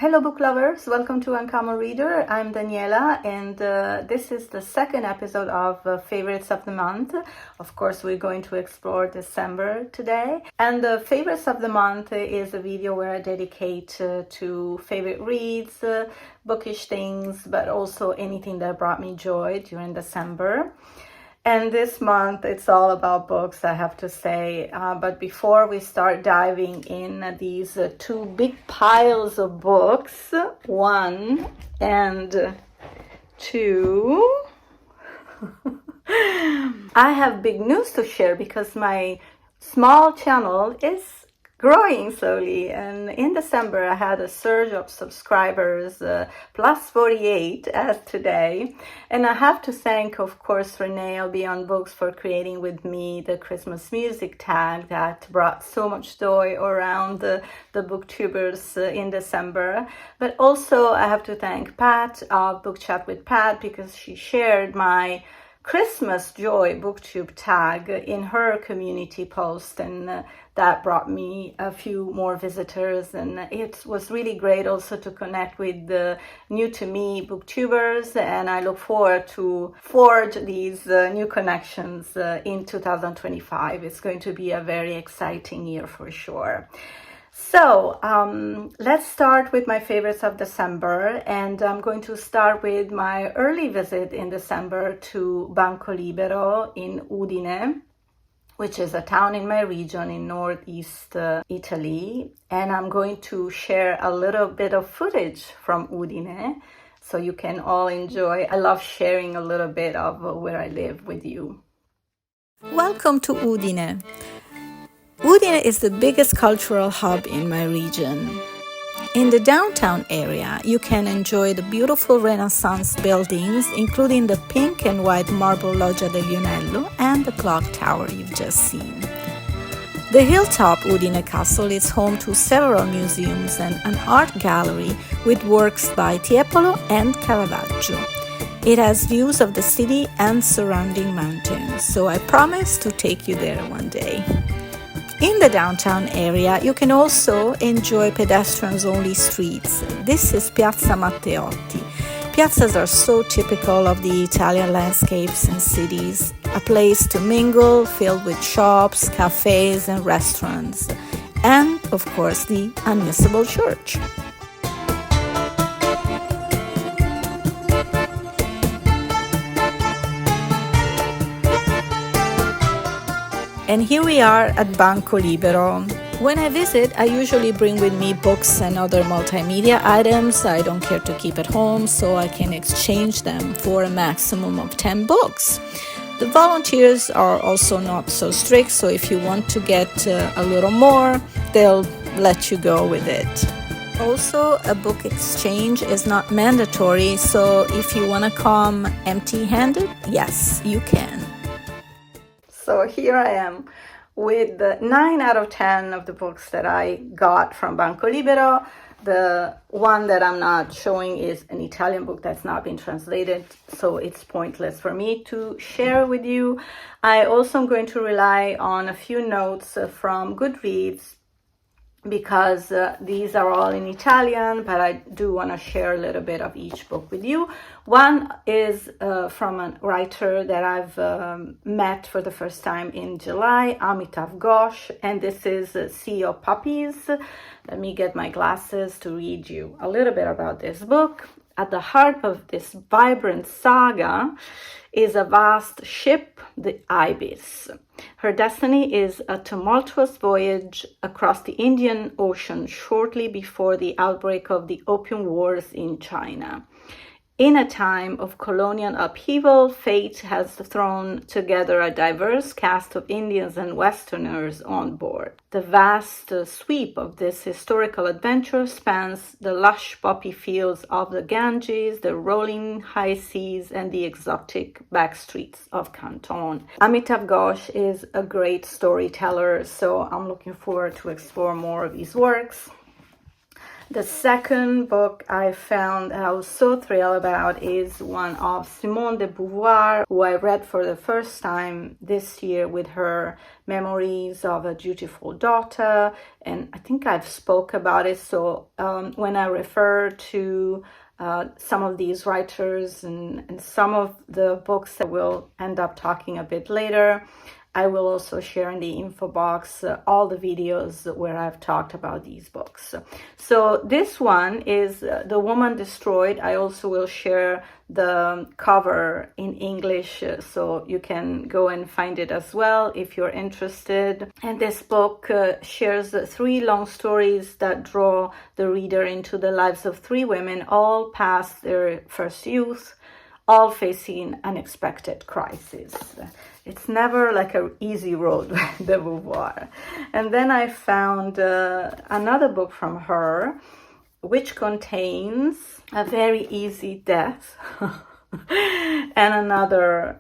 Hello book lovers, welcome to Uncommon Reader. I'm Daniela and this is the second episode of Favorites of the Month. Of course, we're going to explore December today. And the Favorites of the Month is a video where I dedicate to favorite reads, bookish things, but also anything that brought me joy during December. And this month, it's all about books, I have to say. But before we start diving in these two big piles of books, one and two, I have big news to share because my small channel is growing slowly, and in December I had a surge of subscribers, plus 48 as today. And I have to thank, of course, Renee I'll Be on Books for creating with me the Christmas music tag that brought so much joy around the booktubers in December. But also I have to thank Pat of Book Chat with Pat because she shared my Christmas Joy BookTube tag in her community post, and that brought me a few more visitors, and it was really great also to connect with the new to me booktubers, and I look forward to forge these new connections in 2025. It's going to be a very exciting year for sure. So let's start with my favorites of December, and I'm going to start with my early visit in December to Banco Libero in Udine, which is a town in my region in northeast Italy. And I'm going to share a little bit of footage from Udine so you can all enjoy. I love sharing a little bit of where I live with you. Welcome to Udine. Udine is the biggest cultural hub in my region. In the downtown area, you can enjoy the beautiful Renaissance buildings, including the pink and white marble Loggia del Lionello and the clock tower you've just seen. The hilltop Udine Castle is home to several museums and an art gallery with works by Tiepolo and Caravaggio. It has views of the city and surrounding mountains, so I promise to take you there one day. In the downtown area, you can also enjoy pedestrians-only streets. This is Piazza Matteotti. Piazzas are so typical of the Italian landscapes and cities, a place to mingle filled with shops, cafes, and restaurants, and, of course, the unmissable church. And here we are at Banco Libero. When I visit, I usually bring with me books and other multimedia items I don't care to keep at home, so I can exchange them for a maximum of 10 books. The volunteers are also not so strict, so if you want to get a little more, they'll let you go with it. Also, a book exchange is not mandatory, so if you want to come empty-handed, yes, you can. So here I am with 9 out of 10 of the books that I got from Banco Libero. The one that I'm not showing is an Italian book that's not been translated, so it's pointless for me to share with you. I also am going to rely on a few notes from Goodreads because these are all in Italian, but I do want to share a little bit of each book with you. One is from a writer that I've met for the first time in July, Amitav Ghosh, and this is Sea of Puppies. Let me get my glasses to read you a little bit about this book. At the heart of this vibrant saga is a vast ship, the Ibis. Her destiny is a tumultuous voyage across the Indian Ocean shortly before the outbreak of the Opium Wars in China. In a time of colonial upheaval, fate has thrown together a diverse cast of Indians and Westerners on board. The vast sweep of this historical adventure spans the lush poppy fields of the Ganges, the rolling high seas, and the exotic back streets of Canton. Amitav Ghosh is a great storyteller, so I'm looking forward to explore more of his works. The second book I found I was so thrilled about is one of Simone de Beauvoir, who I read for the first time this year with her Memories of a Dutiful Daughter, and I think I've spoke about it. So when I refer to some of these writers and some of the books that we'll end up talking a bit later, I will also share in the info box all the videos where I've talked about these books. So this one is The Woman Destroyed. I also will share the cover in English, so you can go and find it as well if you're interested. And this book shares 3 long stories that draw the reader into the lives of 3 women, all past their first youth, all facing unexpected crises. It's never like an easy road with de Beauvoir. And then I found another book from her, which contains a very easy death and another,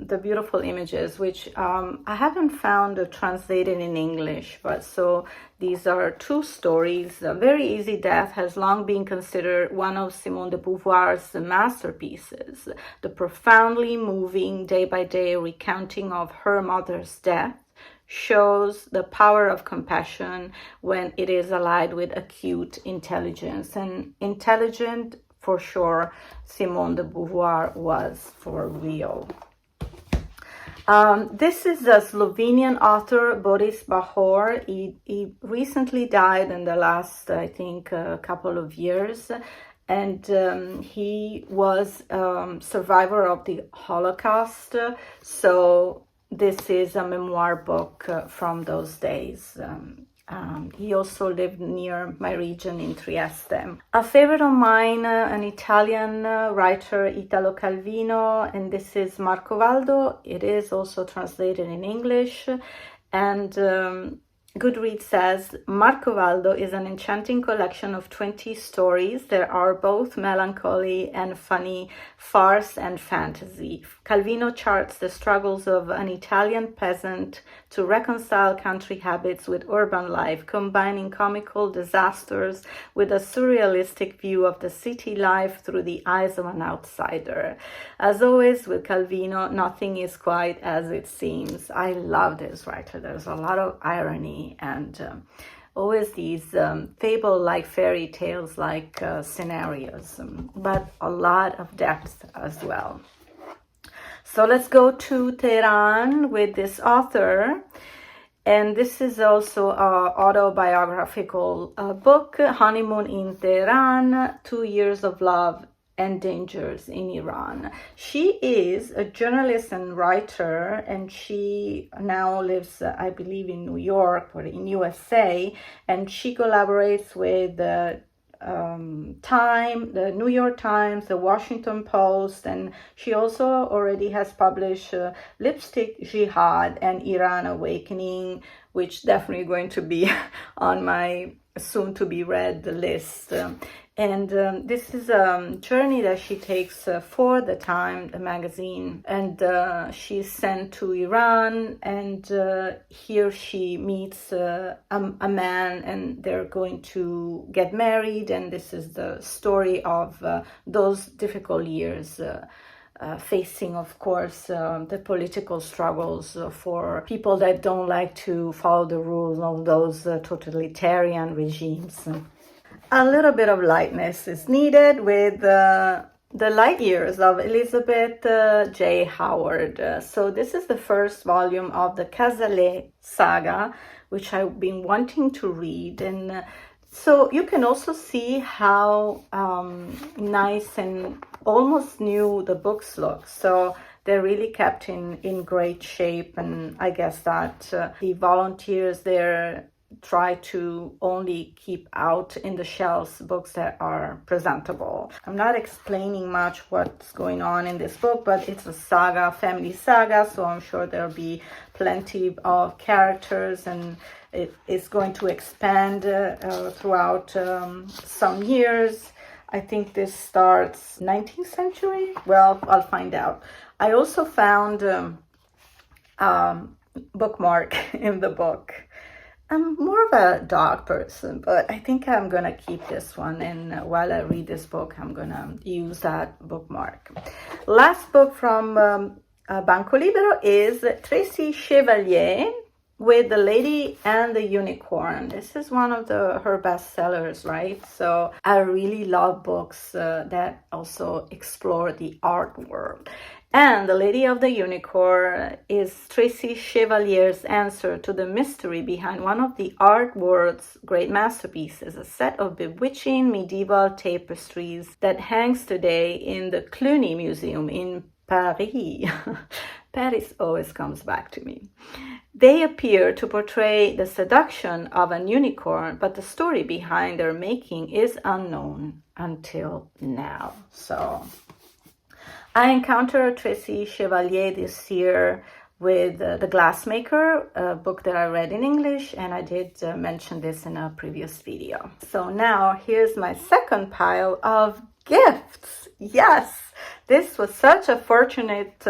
the beautiful images, which I haven't found translated in English, but so these are 2 stories. A Very Easy Death has long been considered one of Simone de Beauvoir's masterpieces. The profoundly moving day-by-day recounting of her mother's death shows the power of compassion when it is allied with acute intelligence. And intelligent, for sure, Simone de Beauvoir was for real. This is a Slovenian author, Boris Bahor. He recently died in the last, I think, couple of years. And he was survivor of the Holocaust. So this is a memoir book from those days. He also lived near my region in Trieste. A favorite of mine, an Italian writer, Italo Calvino, and this is Marco Valdo. It is also translated in English. And Goodreads says, Marco Valdo is an enchanting collection of 20 stories. There are both melancholy and funny, farce and fantasy. Calvino charts the struggles of an Italian peasant to reconcile country habits with urban life, combining comical disasters with a surrealistic view of the city life through the eyes of an outsider. As always with Calvino, nothing is quite as it seems. I love this writer. There's a lot of irony and always these fable-like fairy tales-like scenarios, but a lot of depth as well. So let's go to Tehran with this author. And this is also an autobiographical book, Honeymoon in Tehran, 2 Years of Love and Dangers in Iran. She is a journalist and writer, and she now lives, I believe, in New York or in USA, and she collaborates with the New York Times, the Washington Post, and she also already has published Lipstick Jihad and Iran Awakening, which definitely going to be on my soon to be read list. And this is a journey that she takes for the Time, the magazine, and she's sent to Iran, and here she meets a man, and they're going to get married, and this is the story of those difficult years, facing, of course, the political struggles for people that don't like to follow the rules of those totalitarian regimes. A little bit of lightness is needed with the light years of Elizabeth J. Howard. So this is the first volume of the Cazalet saga, which I've been wanting to read. And so you can also see how nice and almost new the books look. So they're really kept in great shape. And I guess that the volunteers there try to only keep out in the shelves books that are presentable. I'm not explaining much what's going on in this book, but it's a saga, family saga, so I'm sure there'll be plenty of characters, and it is going to expand throughout some years. I think this starts 19th century. Well, I'll find out. I also found bookmark in the book. I'm more of a dog person, but I think I'm gonna keep this one, and while I read this book, I'm gonna use that bookmark. Last book from Banco Libero is Tracy Chevalier with The Lady and the Unicorn. This is one of her bestsellers, right? So I really love books that also explore the art world. And The Lady of the Unicorn is Tracy Chevalier's answer to the mystery behind one of the art world's great masterpieces, a set of bewitching medieval tapestries that hangs today in the Cluny Museum in Paris. Paris always comes back to me. They appear to portray the seduction of an unicorn, but the story behind their making is unknown until now. So I encountered Tracy Chevalier this year with The Glassmaker, a book that I read in English, and I did mention this in a previous video. So now here's my second pile of gifts. Yes, this was such a fortunate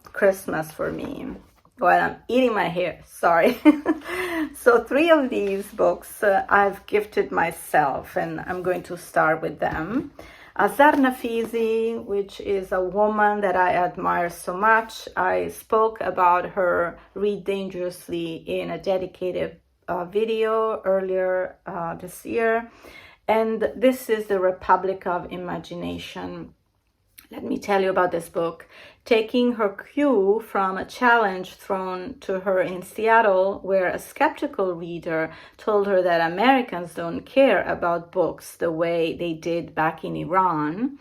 Christmas for me. Well, I'm eating my hair, sorry. So 3 of these books I've gifted myself, and I'm going to start with them. Azar Nafisi, which is a woman that I admire so much. I spoke about her Read Dangerously in a dedicated video earlier this year. And this is The Republic of Imagination. Let me tell you about this book. Taking her cue from a challenge thrown to her in Seattle, where a skeptical reader told her that Americans don't care about books the way they did back in Iran,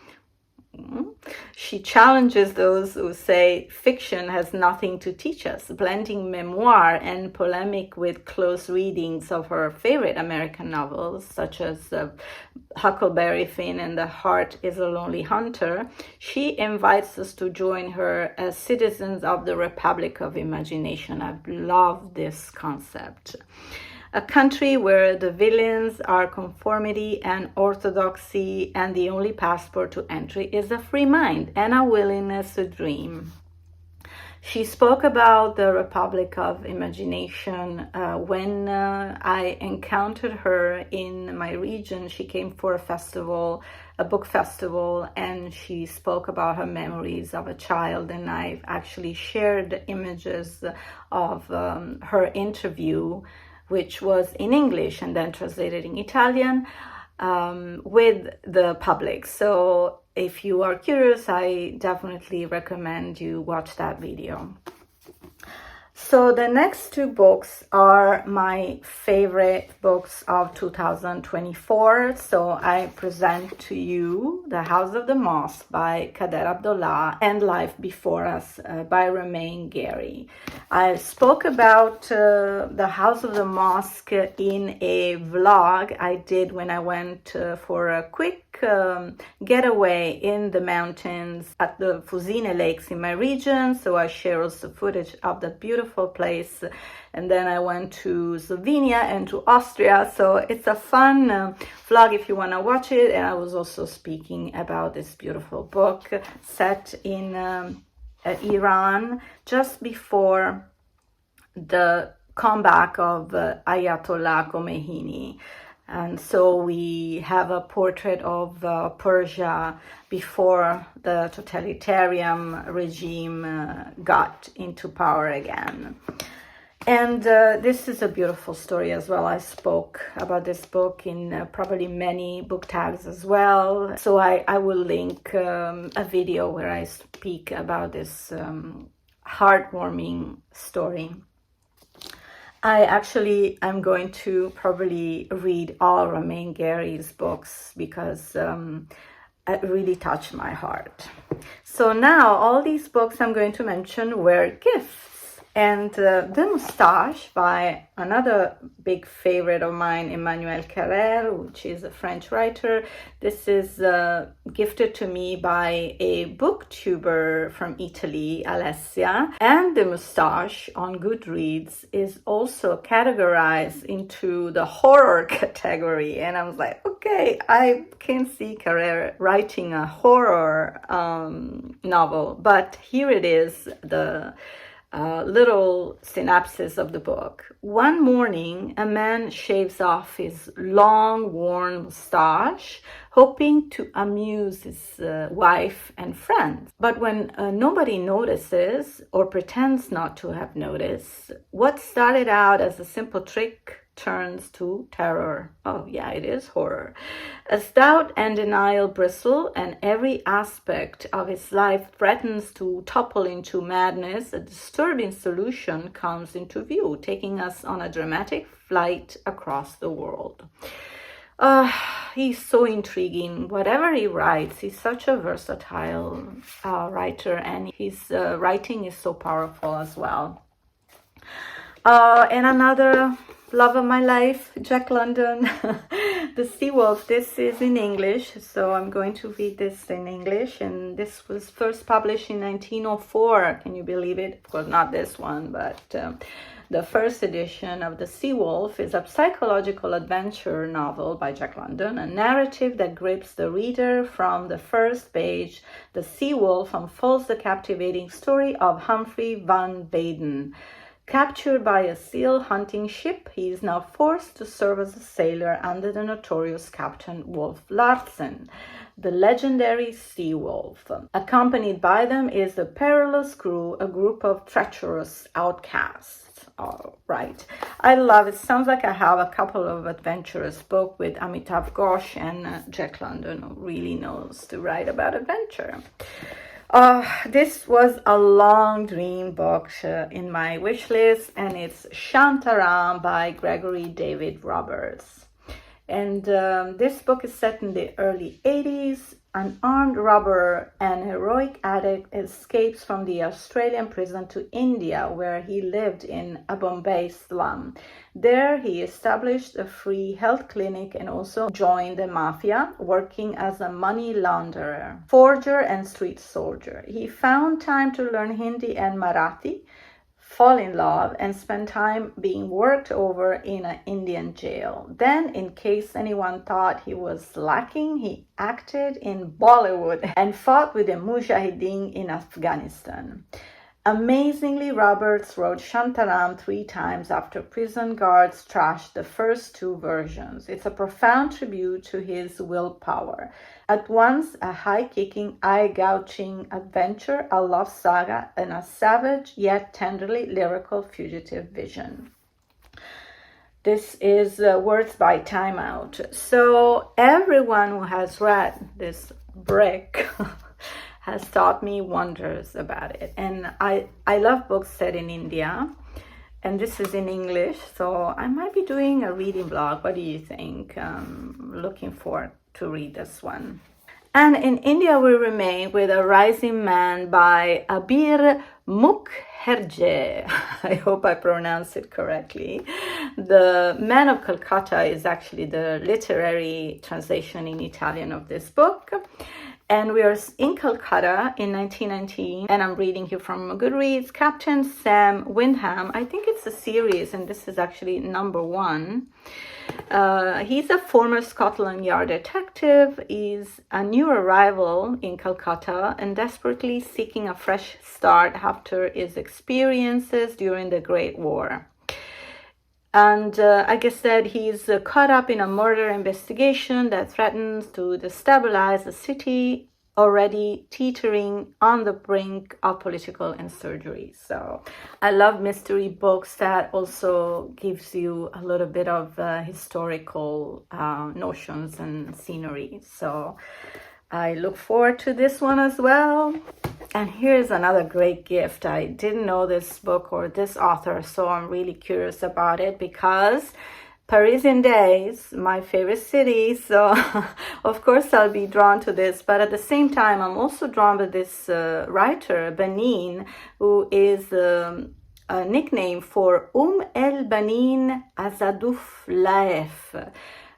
she challenges those who say fiction has nothing to teach us, blending memoir and polemic with close readings of her favorite American novels, such as Huckleberry Finn and The Heart is a Lonely Hunter. She invites us to join her as citizens of the Republic of Imagination. I love this concept. A country where the villains are conformity and orthodoxy, and the only passport to entry is a free mind and a willingness to dream. She spoke about the Republic of Imagination when I encountered her in my region. She came for a book festival, and she spoke about her memories of a child, and I've actually shared images of her interview, which was in English and then translated in Italian, with the public. So if you are curious, I definitely recommend you watch that video. So the next 2 books are my favorite books of 2024. So I present to you The House of the Mosque by Kader Abdullah and Life Before Us by Romain Gary. I spoke about The House of the Mosque in a vlog I did when I went for a quick getaway in the mountains at the Fusine Lakes in my region. So I share also footage of the beautiful place, and then I went to Slovenia and to Austria. So it's a fun vlog if you want to watch it. And I was also speaking about this beautiful book set in Iran just before the comeback of Ayatollah Khomeini. And so we have a portrait of Persia before the totalitarian regime got into power again. And this is a beautiful story as well. I spoke about this book in probably many book tags as well. So I will link a video where I speak about this heartwarming story. I'm going to probably read all Romain Gary's books because it really touched my heart. So now all these books I'm going to mention were gifts. And The Moustache by another big favorite of mine, Emmanuel Carrère, which is a French writer. This is gifted to me by a booktuber from Italy, Alessia. And The Moustache on Goodreads is also categorized into the horror category. And I was like, okay, I can see Carrère writing a horror novel. But here it is, the little synopsis of the book. One morning, a man shaves off his long, worn mustache, hoping to amuse his wife and friends. But when nobody notices or pretends not to have noticed, what started out as a simple trick turns to terror. Oh yeah, it is horror. As doubt and denial bristle and every aspect of his life threatens to topple into madness, a disturbing solution comes into view, taking us on a dramatic flight across the world. He's so intriguing. Whatever he writes, he's such a versatile writer, and his writing is so powerful as well. And another love of my life, Jack London, The Sea Wolf. This is in English, so I'm going to read this in English. And this was first published in 1904. Can you believe it? Of course, not this one, but the first edition of The Sea Wolf is a psychological adventure novel by Jack London, a narrative that grips the reader from the first page. The Sea Wolf unfolds the captivating story of Humphrey van Weyden. Captured by a seal hunting ship, he is now forced to serve as a sailor under the notorious Captain Wolf Larsen, the legendary sea wolf. Accompanied by them is the perilous crew, a group of treacherous outcasts. All right. I love it. Sounds like I have a couple of adventurous books with Amitav Ghosh and Jack London, who really knows to write about adventure. This was a long dream book in my wish list, and it's Shantaram by Gregory David Roberts. And this book is set in the early 80s. An armed robber and heroic addict escapes from the Australian prison to India, where he lived in a Bombay slum. There, he established a free health clinic and also joined the mafia, working as a money launderer, forger, and street soldier. He found time to learn Hindi and Marathi, fall in love, and spend time being worked over in an Indian jail. Then, in case anyone thought he was lacking, he acted in Bollywood and fought with the Mujahideen in Afghanistan. Amazingly, Roberts wrote Shantaram 3 times after prison guards trashed the first 2 versions. It's a profound tribute to his willpower. At once a high-kicking, eye-gouging adventure, a love saga, and a savage yet tenderly lyrical fugitive vision. This is words by Time Out. So everyone who has read this brick has taught me wonders about it. And I love books set in India. And this is in English, so I might be doing a reading blog. What do you think? Looking forward to read this one. And in India, we remain with A Rising Man by Abir Mukherjee. I hope I pronounced it correctly. The Man of Calcutta is actually the literary translation in Italian of this book. And we are in Calcutta in 1919, and I'm reading here from Goodreads. Captain Sam Wyndham, I think it's a series, and this is actually number 1. He's a former Scotland Yard detective. He's a new arrival in Calcutta and desperately seeking a fresh start after his experiences during the Great War. And like I said, he's caught up in a murder investigation that threatens to destabilize a city already teetering on the brink of political insurgery. So I love mystery books that also gives you a little bit of historical notions and scenery. So I look forward to this one as well. And here's another great gift. I didn't know this book or this author, so I'm really curious about it because Parisian Days, my favorite city, so of course I'll be drawn to this. But at the same time, I'm also drawn to this writer, Benin, who is a nickname for El Benin Azadouf Laef,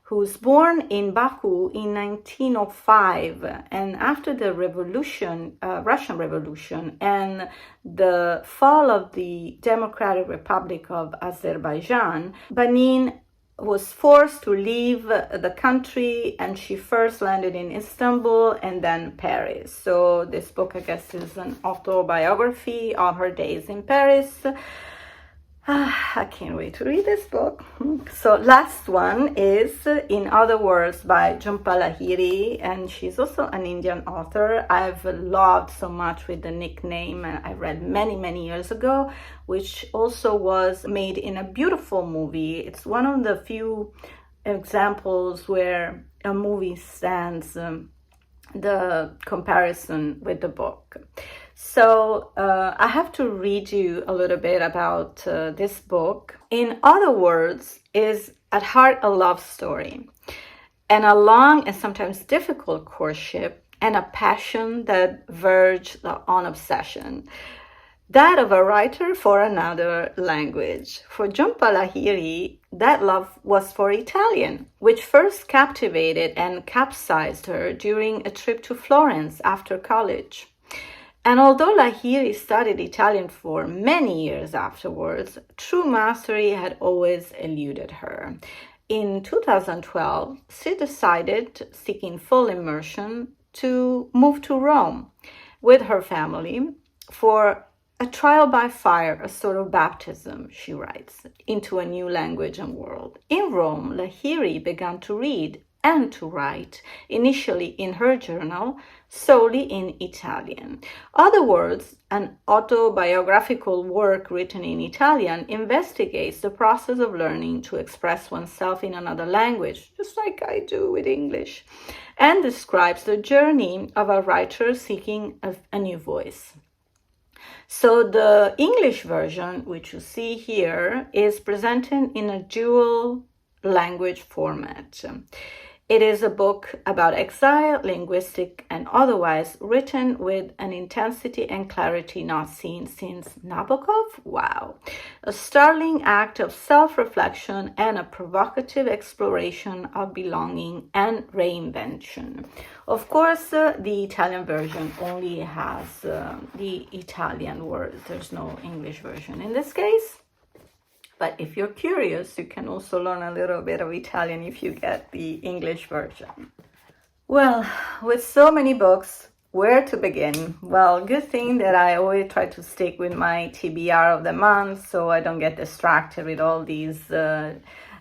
who's born in Baku in 1905. And after the revolution, Russian Revolution, and the fall of the Democratic Republic of Azerbaijan, Benin was forced to leave the country, and she first landed in Istanbul and then Paris. So this book, I guess, is an autobiography of her days in Paris. I can't wait to read this book. So last one is In Other Words by Jhumpa Lahiri, and she's also an Indian author. I've loved so much with the nickname, and I read many years ago, which also was made in a beautiful movie. It's one of the few examples where a movie stands the comparison with the book. So I have to read you a little bit about this book. In Other Words is at heart a love story, and a long and sometimes difficult courtship, and a passion that verged on obsession. That of a writer for another language. For Jhumpa Lahiri, that love was for Italian, which first captivated and capsized her during a trip to Florence after college. And although Lahiri studied Italian for many years afterwards, true mastery had always eluded her. In 2012, she decided, seeking full immersion, to move to Rome with her family for a trial by fire, a sort of baptism, she writes, into a new language and world. In Rome, Lahiri began to read and to write, initially in her journal, solely in Italian. Other Words, an autobiographical work written in Italian, investigates the process of learning to express oneself in another language, just like I do with English, and describes the journey of a writer seeking a new voice. So the English version, which you see here, is presented in a dual language format. It is a book about exile, linguistic and otherwise, written with an intensity and clarity not seen since Nabokov. Wow. A startling act of self-reflection and a provocative exploration of belonging and reinvention. Of course, the Italian version only has the Italian words. There's no English version in this case. But if you're curious, you can also learn a little bit of Italian if you get the English version. Well, with so many books, where to begin? Well, good thing that I always try to stick with my TBR of the month so I don't get distracted with all these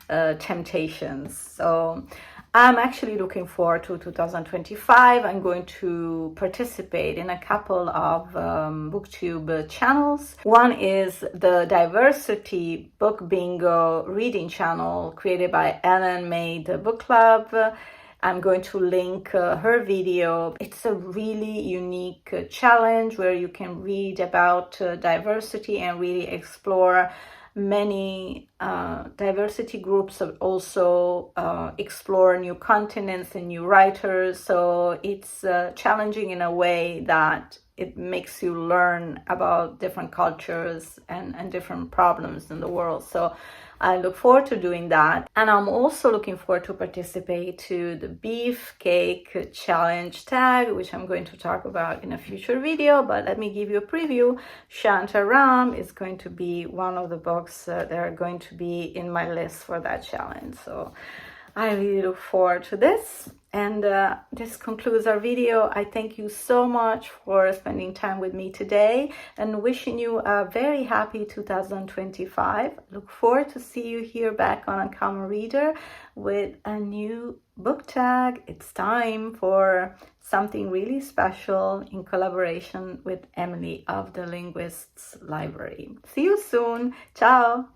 temptations. So I'm actually looking forward to 2025. I'm going to participate in a couple of BookTube channels. One is the Diversity Book Bingo reading channel created by Ellen Made Book Club. I'm going to link her video. It's a really unique challenge where you can read about diversity and really explore many diversity groups, also explore new continents and new writers. So it's challenging in a way that it makes you learn about different cultures and different problems in the world. So I look forward to doing that. And I'm also looking forward to participate to the Beef Cake Challenge tag, which I'm going to talk about in a future video. But let me give you a preview. Shantaram is going to be one of the books that are going to be in my list for that challenge. So I really look forward to this. And this concludes our video. I thank you so much for spending time with me today and wishing you a very happy 2025. Look forward to see you here back on Uncommon Reader with a new book tag. It's time for something really special in collaboration with Emily of the Linguists Library. See you soon. Ciao.